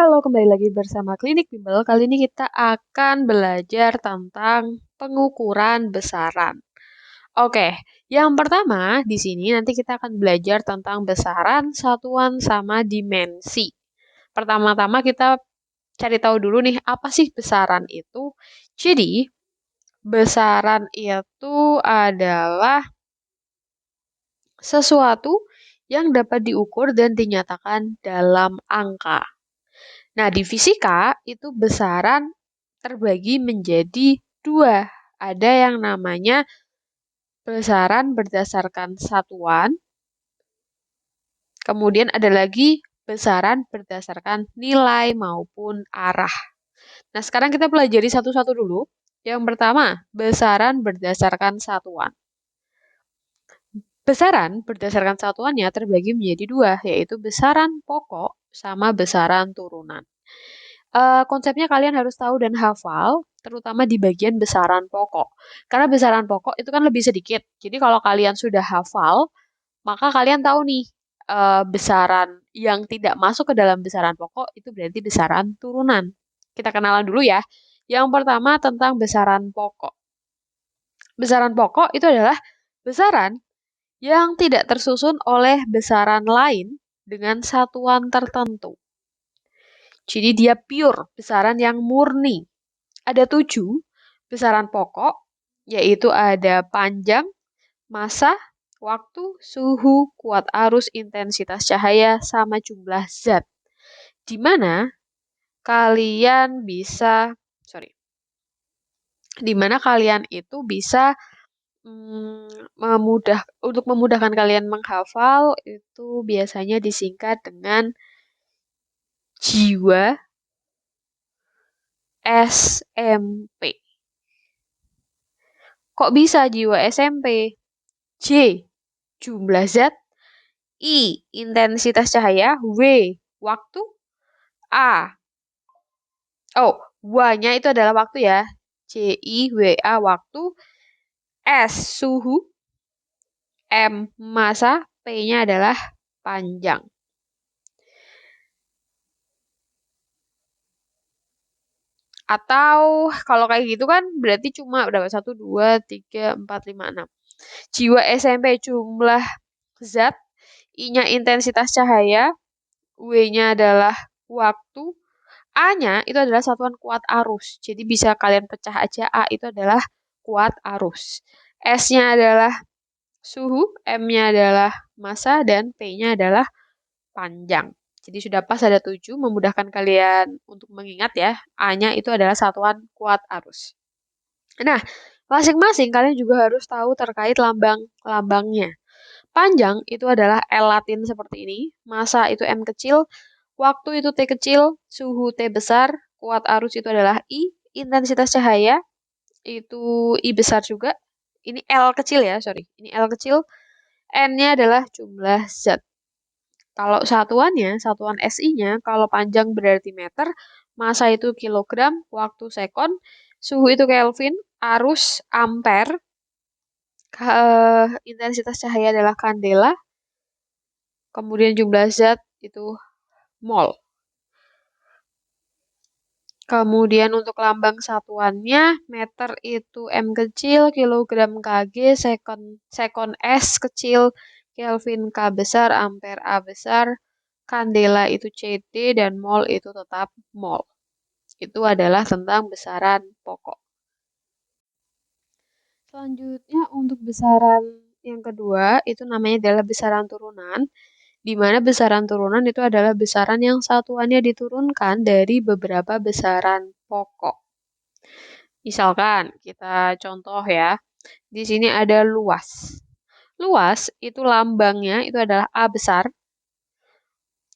Halo, kembali lagi bersama Klinik Bimbel. Kali ini kita akan belajar tentang pengukuran besaran. Oke, yang pertama di sini nanti kita akan belajar tentang besaran, satuan, sama dimensi. Pertama-tama kita cari tahu dulu nih, apa sih besaran itu? Jadi, besaran itu adalah sesuatu yang dapat diukur dan dinyatakan dalam angka. Nah, di fisika itu besaran terbagi menjadi dua. Ada yang namanya besaran berdasarkan satuan, kemudian ada lagi besaran berdasarkan nilai maupun arah. Nah, sekarang kita pelajari satu-satu dulu. Yang pertama, besaran berdasarkan satuan. Besaran berdasarkan satuannya terbagi menjadi dua, yaitu besaran pokok sama besaran turunan. Konsepnya kalian harus tahu dan hafal, terutama di bagian besaran pokok. Karena besaran pokok itu kan lebih sedikit. Jadi kalau kalian sudah hafal, maka kalian tahu nih, besaran yang tidak masuk ke dalam besaran pokok itu berarti besaran turunan. Kita kenalan dulu ya. Yang pertama tentang besaran pokok. Besaran pokok itu adalah besaran yang tidak tersusun oleh besaran lain dengan satuan tertentu. Jadi dia pure, besaran yang murni. Ada 7 besaran pokok, yaitu ada panjang, massa, waktu, suhu, kuat arus, intensitas cahaya, sama jumlah zat. Di mana kalian bisa, di mana kalian itu bisa untuk memudahkan kalian menghafal, itu biasanya disingkat dengan jiwa SMP. Kok bisa jiwa SMP? J, jumlah zat. I, intensitas cahaya. W, waktu. A, W-nya itu adalah waktu ya. C-I-W-A, waktu. S, suhu. M, massa. P-nya adalah panjang. Atau kalau kayak gitu kan berarti cuma berapa? 1, 2, 3, 4, 5, 6. Jiwa SMP jumlah zat. I-nya intensitas cahaya. W-nya adalah waktu. A-nya itu adalah satuan kuat arus. Jadi bisa kalian pecah aja. A itu adalah kuat arus. S-nya adalah suhu. M-nya adalah massa. Dan P-nya adalah panjang. Jadi sudah pas ada 7, memudahkan kalian untuk mengingat ya. A-nya itu adalah satuan kuat arus. Nah, masing-masing kalian juga harus tahu terkait lambangnya. Panjang itu adalah L Latin seperti ini, massa itu M kecil, waktu itu T kecil, suhu T besar, kuat arus itu adalah I, intensitas cahaya itu I besar juga. Ini L kecil ya, ini L kecil. N-nya adalah jumlah zat. Kalau satuannya, satuan SI-nya, kalau panjang berarti meter, massa itu kilogram, waktu sekon, suhu itu Kelvin, arus ampere, intensitas cahaya adalah kandela, kemudian jumlah zat itu mol. Kemudian untuk lambang satuannya, meter itu M kecil, kilogram Kg, sekon S kecil, Kelvin K besar, ampere A besar, kandela itu CD, dan mol itu tetap mol. Itu adalah tentang besaran pokok. Selanjutnya untuk besaran yang kedua, itu namanya adalah besaran turunan, di mana besaran turunan itu adalah besaran yang satuannya diturunkan dari beberapa besaran pokok. Misalkan, kita contoh ya, di sini ada luas. Luas itu lambangnya itu adalah A besar,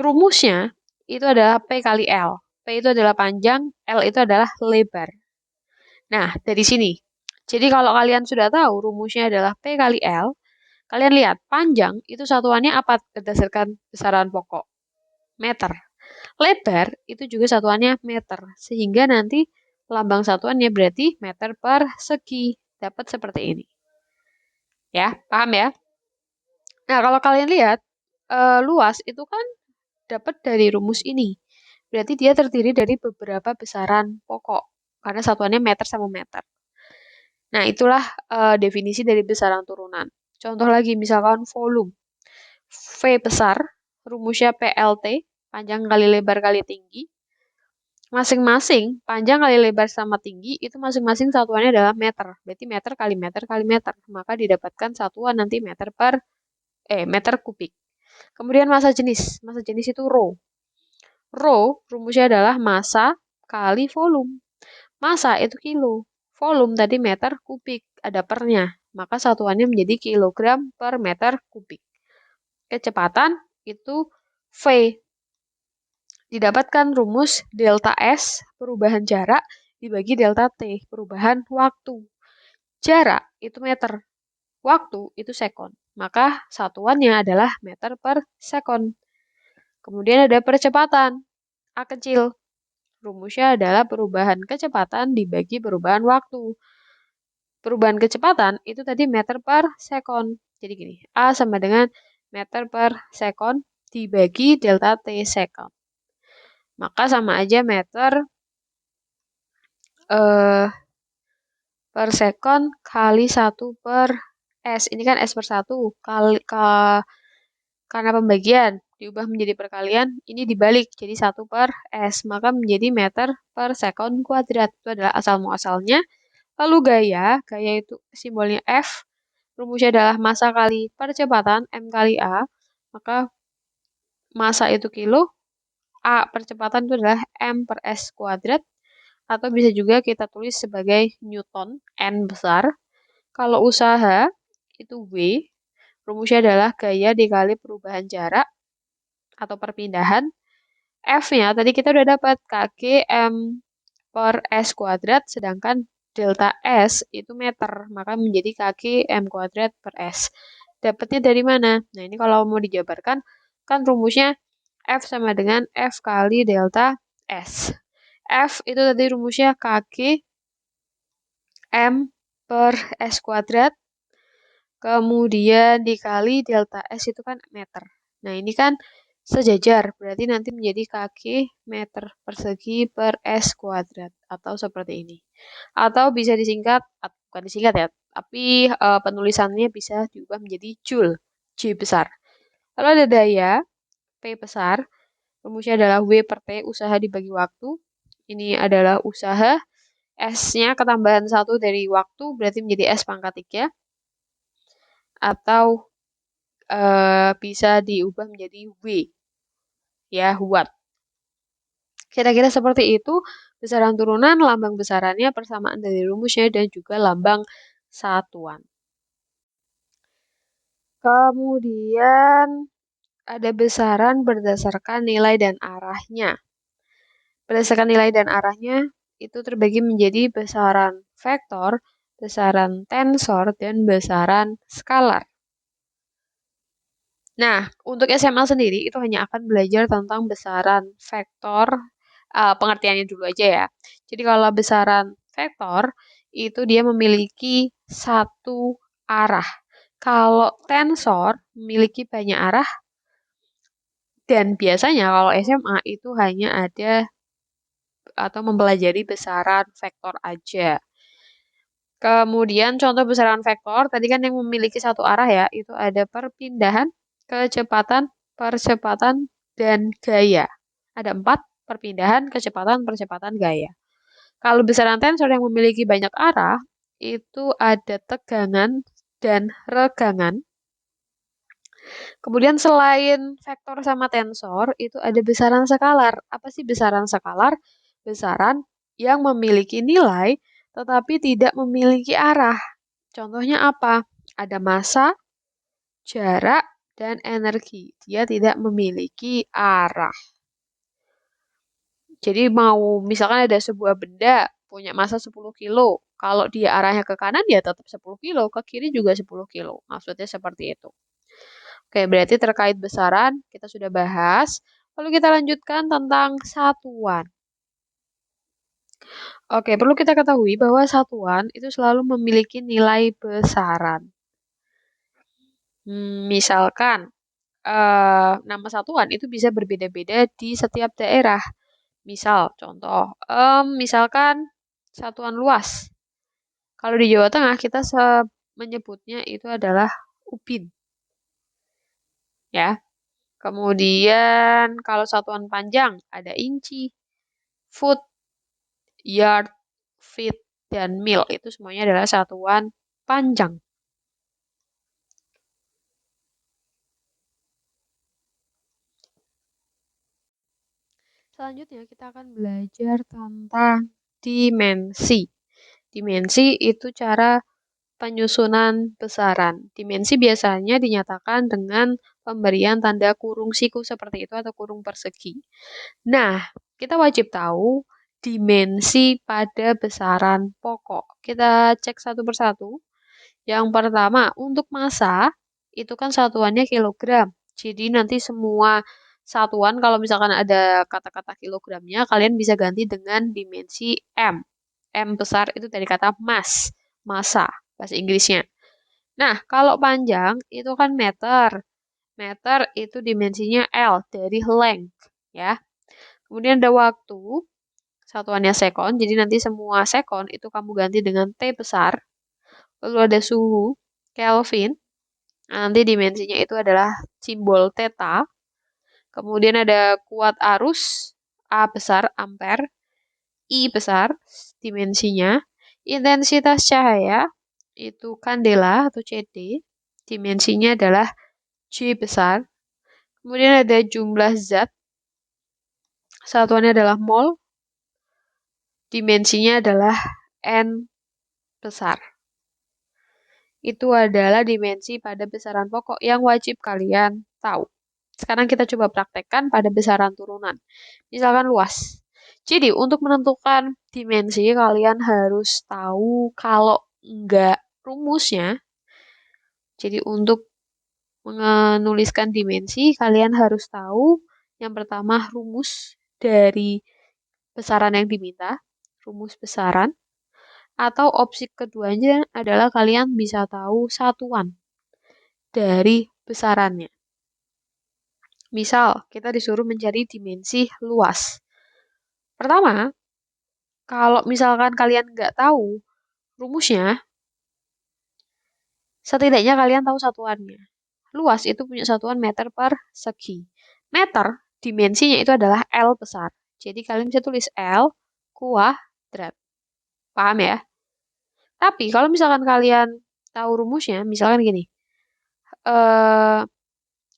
rumusnya itu adalah P kali L. P itu adalah panjang, L itu adalah lebar. Nah, dari sini. Jadi kalau kalian sudah tahu rumusnya adalah P kali L, kalian lihat, panjang itu satuannya apa berdasarkan besaran pokok? Meter. Lebar itu juga satuannya meter. Sehingga nanti lambang satuannya berarti meter per segi. Dapat seperti ini. Ya, paham ya? Nah, kalau kalian lihat, luas itu kan dapat dari rumus ini. Berarti dia terdiri dari beberapa besaran pokok, karena satuannya meter sama meter. Nah, itulah definisi dari besaran turunan. Contoh lagi, misalkan volume. V besar, rumusnya PLT, panjang kali lebar kali tinggi. Masing-masing panjang kali lebar sama tinggi itu masing-masing satuannya adalah meter. Berarti meter kali meter kali meter. Maka didapatkan satuan nanti meter kubik. Kemudian massa jenis. Massa jenis itu rho. Rho rumusnya adalah massa kali volume. Massa itu kilo. Volume tadi meter kubik. Ada pernya. Maka satuannya menjadi kilogram per meter kubik. Kecepatan itu V. Didapatkan rumus delta S, perubahan jarak, dibagi delta T, perubahan waktu. Jarak itu meter, waktu itu sekon. Maka satuannya adalah meter per sekon. Kemudian ada percepatan, A kecil. Rumusnya adalah perubahan kecepatan dibagi perubahan waktu. Perubahan kecepatan itu tadi meter per sekon. Jadi gini, A sama dengan meter per sekon dibagi delta T sekon. Maka sama aja meter per sekon kali 1 per S. Ini kan S per 1 karena pembagian diubah menjadi perkalian, ini dibalik jadi 1 per S. Maka menjadi meter per sekon kuadrat. Itu adalah asal muasalnya. Lalu gaya itu simbolnya F. Rumusnya adalah massa kali percepatan M kali A. Maka massa itu kilo, A percepatan itu adalah M per S kuadrat. Atau bisa juga kita tulis sebagai Newton, N besar. Kalau usaha, itu W. Rumusnya adalah gaya dikali perubahan jarak atau perpindahan. F-nya tadi kita udah dapat kg M per S kuadrat, sedangkan delta S itu meter, maka menjadi kg M kuadrat per S. Dapatnya dari mana? Nah, ini kalau mau dijabarkan, kan rumusnya F sama dengan F kali delta S. F itu tadi rumusnya kg M per S kuadrat, kemudian dikali delta S itu kan meter. Nah, ini kan sejajar, berarti nanti menjadi kg meter persegi per S kuadrat, atau seperti ini. Atau bisa disingkat, bukan disingkat ya, tapi penulisannya bisa diubah menjadi Joule, J besar. Lalu ada daya, P besar, rumusnya adalah W per T, usaha dibagi waktu. Ini adalah usaha, S-nya ketambahan 1 dari waktu, berarti menjadi S pangkat 3. Atau bisa diubah menjadi W, ya, watt. Kira-kira seperti itu, besaran turunan, lambang besarannya, persamaan dari rumusnya, dan juga lambang satuan. Kemudian ada besaran berdasarkan nilai dan arahnya. Berdasarkan nilai dan arahnya, itu terbagi menjadi besaran vektor, besaran tensor, dan besaran skalar. Nah, untuk SMA sendiri itu hanya akan belajar tentang besaran vektor, pengertiannya dulu aja ya. Jadi kalau besaran vektor, itu dia memiliki satu arah. Kalau tensor memiliki banyak arah, dan biasanya kalau SMA itu hanya ada atau mempelajari besaran vektor aja. Kemudian contoh besaran vektor, tadi kan yang memiliki satu arah ya, itu ada perpindahan, kecepatan, percepatan, dan gaya. Ada 4, perpindahan, kecepatan, percepatan, gaya. Kalau besaran tensor yang memiliki banyak arah, itu ada tegangan dan regangan. Kemudian selain vektor sama tensor, itu ada besaran skalaar. Apa sih besaran skalaar? Besaran yang memiliki nilai tetapi tidak memiliki arah. Contohnya apa? Ada massa, jarak, dan energi. Dia tidak memiliki arah. Jadi mau misalkan ada sebuah benda punya massa 10 kilo. Kalau dia arahnya ke kanan, dia tetap 10 kilo. Ke kiri juga 10 kilo. Maksudnya seperti itu. Oke, berarti terkait besaran kita sudah bahas. Lalu kita lanjutkan tentang satuan. Oke, perlu kita ketahui bahwa satuan itu selalu memiliki nilai besaran. Misalkan, nama satuan itu bisa berbeda-beda di setiap daerah. Misal, contoh, misalkan satuan luas. Kalau di Jawa Tengah kita menyebutnya itu adalah ubin, ya. Kemudian kalau satuan panjang ada inci, foot, yard, feet, dan mil. Itu semuanya adalah satuan panjang. Selanjutnya kita akan belajar tentang dimensi. Dimensi itu cara penyusunan besaran. Dimensi biasanya dinyatakan dengan pemberian tanda kurung siku seperti itu atau kurung persegi. Nah, kita wajib tahu dimensi pada besaran pokok. Kita cek satu persatu. Yang pertama, untuk massa itu kan satuannya kilogram. Jadi nanti semua satuan kalau misalkan ada kata-kata kilogramnya, kalian bisa ganti dengan dimensi M. M besar itu dari kata mass, massa, bahasa Inggrisnya. Nah, kalau panjang itu kan meter. Meter itu dimensinya L dari length, ya. Kemudian ada waktu, satuannya sekon. Jadi nanti semua sekon itu kamu ganti dengan T besar. Lalu ada suhu, Kelvin. Nanti dimensinya itu adalah simbol theta. Kemudian ada kuat arus, A besar, ampere. I besar, dimensinya. Intensitas cahaya, itu kandela atau CD. Dimensinya adalah J besar. Kemudian ada jumlah zat. Satuannya adalah mol. Dimensinya adalah N besar. Itu adalah dimensi pada besaran pokok yang wajib kalian tahu. Sekarang kita coba praktekkan pada besaran turunan. Misalkan luas. Jadi untuk menentukan dimensi kalian harus tahu kalau enggak rumusnya. Jadi untuk menuliskan dimensi kalian harus tahu yang pertama rumus dari besaran yang diminta, rumus besaran. Atau opsi keduanya adalah kalian bisa tahu satuan dari besarannya. Misal, kita disuruh mencari dimensi luas. Pertama, kalau misalkan kalian nggak tahu rumusnya, setidaknya kalian tahu satuannya. Luas itu punya satuan meter per segi. Meter, dimensinya itu adalah L besar. Jadi kalian bisa tulis L kuadrat. Paham ya? Tapi kalau misalkan kalian tahu rumusnya, misalkan gini.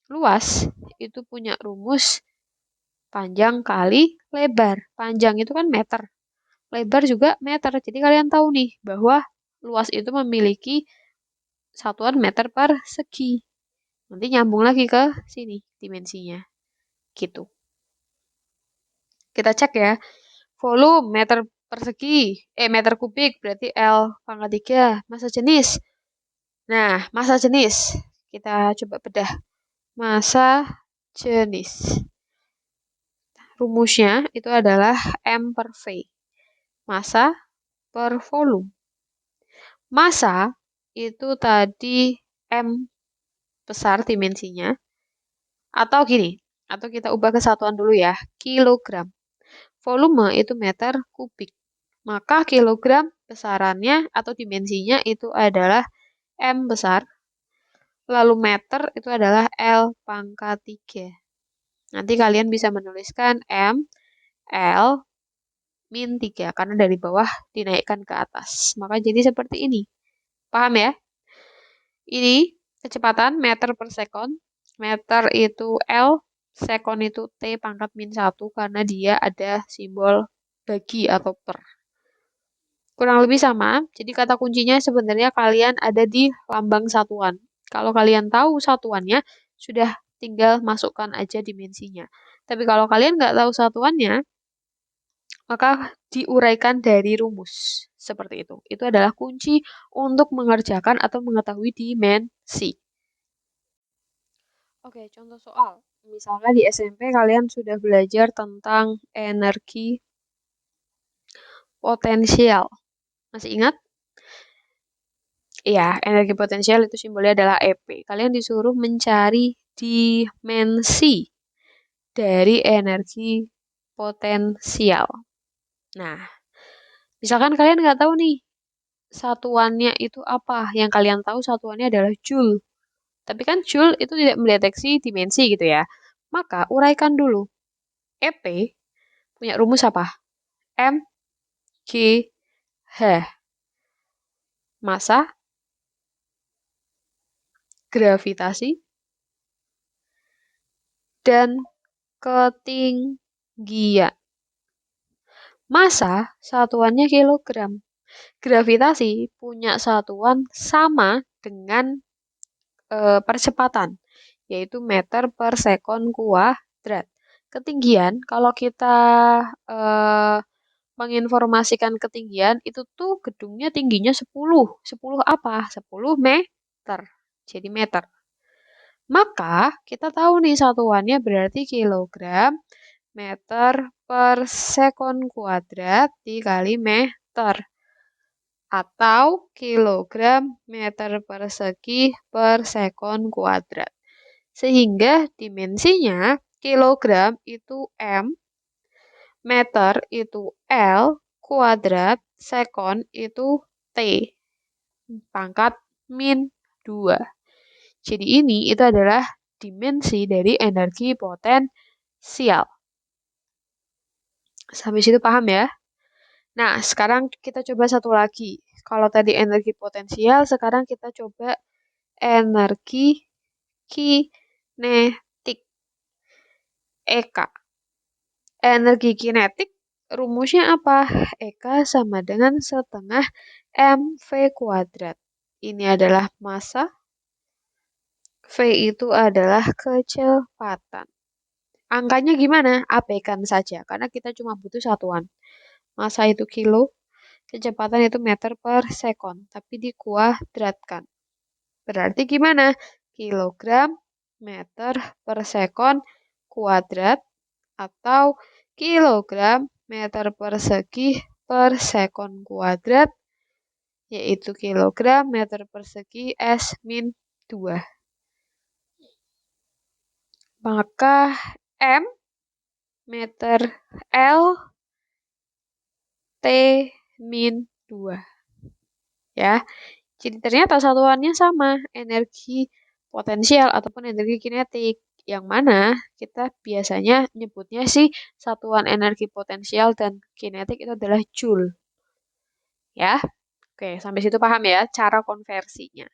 Luas itu punya rumus panjang kali lebar. Panjang itu kan meter. Lebar juga meter. Jadi kalian tahu nih bahwa luas itu memiliki satuan meter per segi. Nanti nyambung lagi ke sini dimensinya. Gitu. Kita cek ya. Volume meter persegi. Meter kubik berarti L pangkat 3. Massa jenis. Nah, massa jenis. Kita coba bedah. Massa jenis. Rumusnya itu adalah M per V. Massa per volume. Massa itu tadi M besar dimensinya. Atau gini, atau kita ubah ke satuan dulu ya, kilogram. Volume itu meter kubik. Maka kilogram besarannya atau dimensinya itu adalah M besar. Lalu meter itu adalah L pangkat 3. Nanti kalian bisa menuliskan M, L, min 3. Karena dari bawah dinaikkan ke atas. Maka jadi seperti ini. Paham ya? Ini kecepatan meter per sekon. Meter itu L, sekon itu T pangkat min 1 karena dia ada simbol bagi atau per. Kurang lebih sama, jadi kata kuncinya sebenarnya kalian ada di lambang satuan. Kalau kalian tahu satuannya, sudah tinggal masukkan aja dimensinya. Tapi kalau kalian nggak tahu satuannya, maka diuraikan dari rumus. Seperti itu. Itu adalah kunci untuk mengerjakan atau mengetahui dimensi. Oke, contoh soal. Misalnya di SMP kalian sudah belajar tentang energi potensial. Masih ingat? Iya, energi potensial itu simbolnya adalah EP. Kalian disuruh mencari dimensi dari energi potensial. Nah, misalkan kalian nggak tahu nih, satuannya itu apa? Yang kalian tahu satuannya adalah joule. Tapi kan joule itu tidak mendeteksi dimensi gitu ya. Maka uraikan dulu. EP punya rumus apa? M, G, H. Massa, gravitasi, dan ketinggian. Massa satuannya kilogram. Gravitasi punya satuan sama dengan percepatan, yaitu meter per sekon kuadrat. Ketinggian, kalau kita menginformasikan ketinggian, itu tuh gedungnya tingginya 10. 10 apa? 10 meter. Jadi meter. Maka kita tahu nih satuannya berarti kilogram meter per sekon kuadrat dikali meter. Atau kilogram meter persegi per sekon kuadrat. Sehingga dimensinya kilogram itu M, meter itu L, kuadrat, sekon itu T. Pangkat min 2. Jadi ini itu adalah dimensi dari energi potensial. Sampai situ paham ya? Nah, sekarang kita coba satu lagi. Kalau tadi energi potensial, sekarang kita coba energi kinetik. EK. Energi kinetik rumusnya apa? EK sama dengan setengah mv kuadrat. Ini adalah massa. V itu adalah kecepatan. Angkanya gimana? Abaikan saja, karena kita cuma butuh satuan. Massa itu kilo, kecepatan itu meter per sekon, tapi dikuadratkan. Berarti gimana? Kilogram meter per sekon kuadrat atau kilogram meter persegi per sekon kuadrat, yaitu kilogram meter persegi S-2. Maka M meter L T-2. Ya. Jadi ternyata satuannya sama, energi potensial ataupun energi kinetik. Yang mana kita biasanya nyebutnya sih satuan energi potensial dan kinetik itu adalah joule. Ya. Oke, sampai situ paham ya cara konversinya.